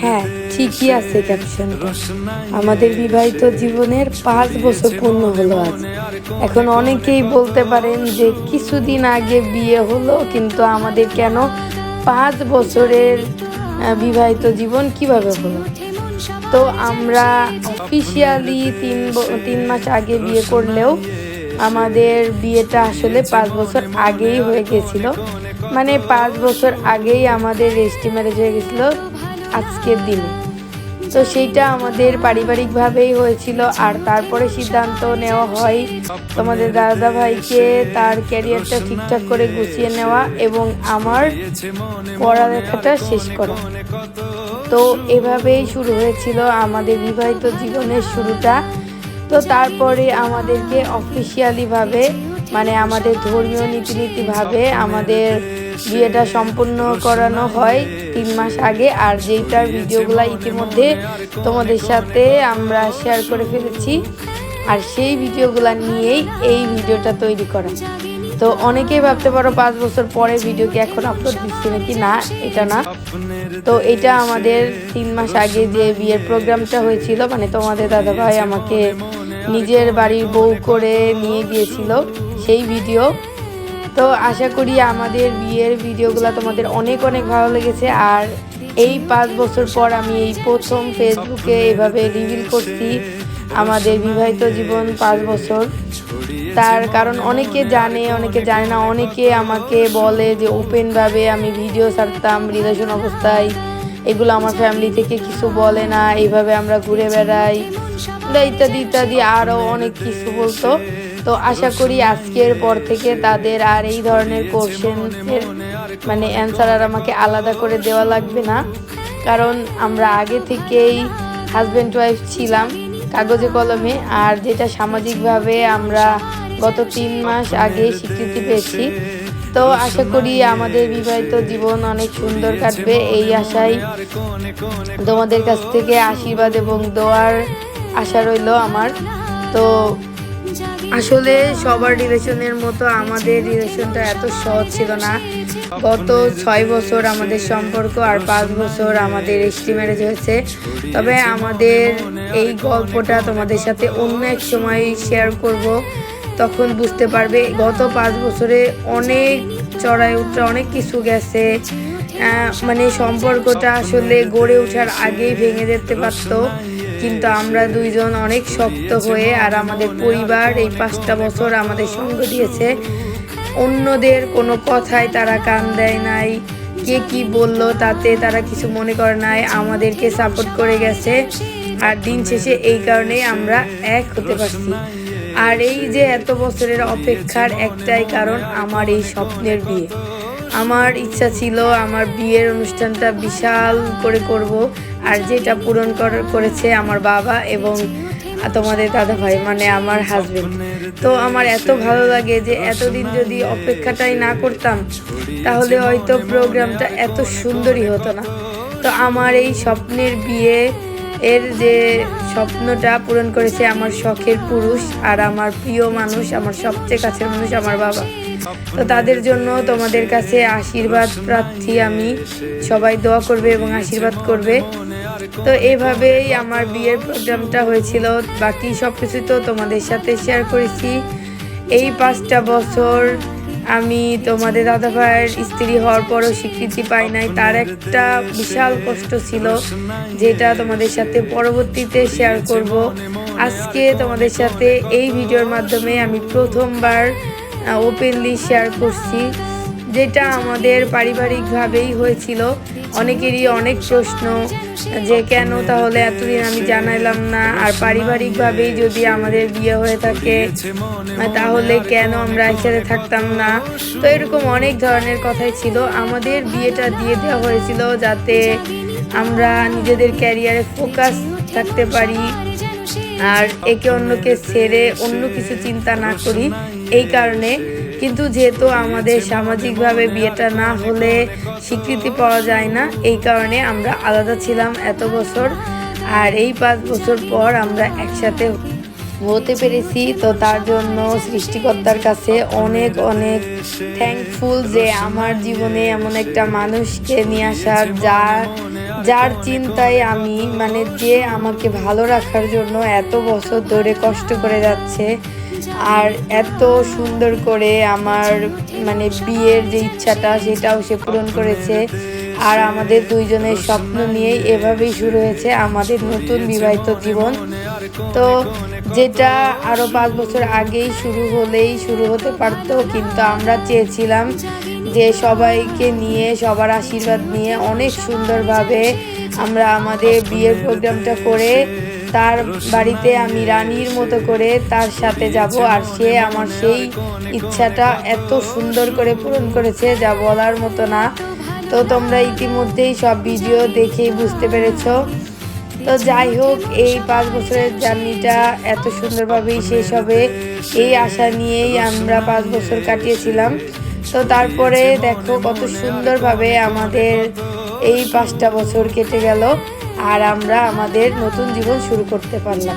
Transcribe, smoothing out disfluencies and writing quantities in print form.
হ্যাঁ, ঠিকই আছে ক্যাপশনটা। আমাদের বিবাহিত জীবনের ৫ বছর পূর্ণ হলো আজ। এখন অনেকেই বলতে পারেন যে কিছুদিন আগে বিয়ে হলো, কিন্তু আমাদের কেন ৫ বছরের বিবাহিত জীবন কিভাবে হলো? তো আমরা অফিসিয়ালি ৩ মাস আগে বিয়ে করলেও আমাদের বিয়েটা আসলে ৫ বছর আগেই হয়ে গেছিল। মানে ৫ বছর আগেই আমাদের রেজিস্ট্রি ম্যারেজ হয়ে গেছিল আজকের দিনে। তো সেইটা আমাদের পারিবারিকভাবেই হয়েছিল। আর তারপরে সিদ্ধান্ত নেওয়া হয় তোমাদের দাদা ভাইকে তার ক্যারিয়ারটা ঠিকঠাক করে গুছিয়ে নেওয়া এবং আমার পড়ালেখাটা শেষ করা। তো এভাবেই শুরু হয়েছিল আমাদের বিবাহিত জীবনের শুরুটা। তো তারপরে আমাদেরকে অফিসিয়ালিভাবে মানে আমাদের ধর্মীয় রীতিনীতিভাবে আমাদের বিয়েটা সম্পূর্ণ করানো হয় ৩ মাস আগে। আর যেইটার ভিডিওগুলো ইতিমধ্যে তোমাদের সাথে আমরা শেয়ার করে ফেলেছি, আর সেই ভিডিওগুলো নিয়েই এই ভিডিওটা তৈরি করা। তো অনেকেই ভাবতে পারো ৫ বছর পরে ভিডিও কি এখন আপলোড দিচ্ছি নাকি, না এটা না। তো এটা আমাদের ৩ মাস আগে যে বিয়ের প্রোগ্রামটা হয়েছিল, মানে তোমাদের দাদাভাই আমাকে নিজের বাড়ির বউ করে নিয়ে গিয়েছিল সেই ভিডিও। তো আশা করি আমাদের বিয়ের ভিডিওগুলো তোমাদের অনেক অনেক ভালো লেগেছে। আর এই ৫ বছর পর আমি এই প্রথম ফেসবুকে এভাবে রিভিল করছি আমাদের বিবাহিত জীবন ৫ বছর। তার কারণ অনেকে জানে, অনেকে জানে না। অনেকে আমাকে বলে যে ওপেনভাবে আমি ভিডিও ছাড়তাম রিলেশন অবস্থায়, এগুলো আমার ফ্যামিলি থেকে কিছু বলে না, এইভাবে আমরা ঘুরে বেড়াই, ইত্যাদি ইত্যাদি আরও অনেক কিছু বলতো। তো আশা করি আজকের পর থেকে তাদের আর এই ধরনের কোশ্চেনের মানে অ্যান্সার আর আমাকে আলাদা করে দেওয়া লাগবে না। কারণ আমরা আগে থেকেই হাজব্যান্ড ওয়াইফ ছিলাম কাগজে কলমে, আর যেটা সামাজিকভাবে আমরা গত ৩ মাস আগে স্বীকৃতি পেয়েছি। তো আশা করি আমাদের বিবাহিত জীবন অনেক সুন্দর কাটবে, এই আশায় তোমাদের কাছ থেকে আশীর্বাদ এবং দোয়ার আশা রইল আমার। তো আসলে সবার রিলেশনের মতো আমাদের রিলেশনটা এত সহজ ছিল না। গত ৬ বছর আমাদের সম্পর্ক, আর ৫ বছর আমাদের রেজিস্ট্রি ম্যারেজ হয়েছে। তবে আমাদের এই গল্পটা তোমাদের সাথে অন্য এক সময় শেয়ার করব, তখন বুঝতে পারবে গত ৫ বছরে অনেক চড়াই উতরা অনেক কিছু গেছে। মানে সম্পর্কটা আসলে গড়ে ওঠার আগেই ভেঙে যেতে পারতো, কিন্তু আমরা দুইজন অনেক শক্ত হয়ে, আর আমাদের পরিবার এই ৫টা বছর আমাদের সঙ্গ দিয়েছে। অন্যদের কোনো কথায় তারা কান দেয় নাই, কে কি বলল তাতে তারা কিছু মনে করে নাই, আমাদেরকে সাপোর্ট করে গেছে। আর দিন শেষে এই কারণে আমরা এক হতে পারছি। আর এই যে এত বছরের অপেক্ষার একটাই কারণ, আমার এই স্বপ্নের বিয়ে। আমার ইচ্ছা ছিল আমার বিয়ের অনুষ্ঠানটা বিশাল করে করব, আর যেটা পূরণ করেছে আমার বাবা এবং তোমাদের দাদা ভাই, মানে আমার হাজবেন্ড। তো আমার এত ভালো লাগে যে এতদিন যদি অপেক্ষাটাই না করতাম তাহলে হয়তো প্রোগ্রামটা এত সুন্দরই হতো না। তো আমার এই স্বপ্নের বিয়ে এর যে স্বপ্নটা পূরণ করেছে আমার শখের পুরুষ আর আমার প্রিয় মানুষ, আমার সবচেয়ে কাছের মানুষ আমার বাবা। তো তাদের জন্য তোমাদের কাছে আশীর্বাদ প্রার্থী আমি, সবাই দোয়া করবে এবং আশীর্বাদ করবে। তো এভাবেই আমার বিয়ের প্রোগ্রামটা হয়েছিল। বাকি সব কিছু তো তোমাদের সাথে শেয়ার করেছি। এই 5টা বছর আমি তোমাদের দাদা ভাইয়ের স্ত্রী হওয়ার পরও স্বীকৃতি পাই নাই, তার একটা বিশাল কষ্ট ছিল, যেটা তোমাদের সাথে পরবর্তীতে শেয়ার করব। আজকে তোমাদের সাথে এই ভিডিওর মাধ্যমে আমি প্রথমবার ওপেনলি শেয়ার করছি, যেটা আমাদের পারিবারিকভাবেই হয়েছিল। অনেকেরই অনেক প্রশ্ন যে কেন তাহলে এতদিন আমি জানাইলাম না, আর পারিবারিকভাবেই যদি আমাদের বিয়ে হয়ে থাকে তাহলে কেন আমরা একসাথে থাকতাম না। তো এরকম অনেক ধরনের কথাই ছিল। আমাদের বিয়েটা দিয়ে দেওয়া হয়েছিল যাতে আমরা নিজেদের ক্যারিয়ারে ফোকাস থাকতে পারি, আর একে অন্যকে ছেড়ে অন্য কিছু চিন্তা না করি, এই কারণে। কিন্তু যেহেতু আমাদের সামাজিকভাবে বিয়েটা না হলে স্বীকৃতি পাওয়া যায় না, এই কারণে আমরা আলাদা ছিলাম এত বছর। আর এই 5 বছর পর আমরা একসাথে হতে পেরেছি। তো তার জন্য সৃষ্টিকর্তার কাছে অনেক অনেক থ্যাঙ্কফুল যে আমার জীবনে এমন একটা মানুষকে নিয়ে আসার, যার যার চিন্তায় আমি মানে যে আমাকে ভালো রাখার জন্য এত বছর ধরে কষ্ট করে যাচ্ছে আর এত সুন্দর করে আমার মানে বিয়ের যে ইচ্ছাটা সেটাও সে পূরণ করেছে। আর আমাদের দুইজনের স্বপ্ন নিয়েই এভাবেই শুরু হয়েছে আমাদের নতুন বিবাহিত জীবন। তো যেটা আরও 5 বছর আগেই শুরু হতে পারতো, কিন্তু আমরা চেয়েছিলাম যে সবাইকে নিয়ে সবার আশীর্বাদ নিয়ে অনেক সুন্দরভাবে আমরা আমাদের বিয়ের প্রোগ্রামটা করে তার বাড়িতে আমি রানীর মতো করে তার সাথে যাব। আর সে আমার সেই ইচ্ছাটা এত সুন্দর করে পূরণ করেছে যা বলার মতো না। তো তোমরা ইতিমধ্যেই সব ভিডিও দেখেই বুঝতে পেরেছো। তো যাই হোক, এই 5 বছরের জার্নিটা এত সুন্দরভাবেই শেষ হবে এই আশা নিয়েই আমরা 5 বছর কাটিয়েছিলাম। তো তারপরে দেখো কত সুন্দরভাবে আমাদের এই 5টা বছর কেটে গেল আর আমরা আমাদের নতুন জীবন শুরু করতে পারলাম।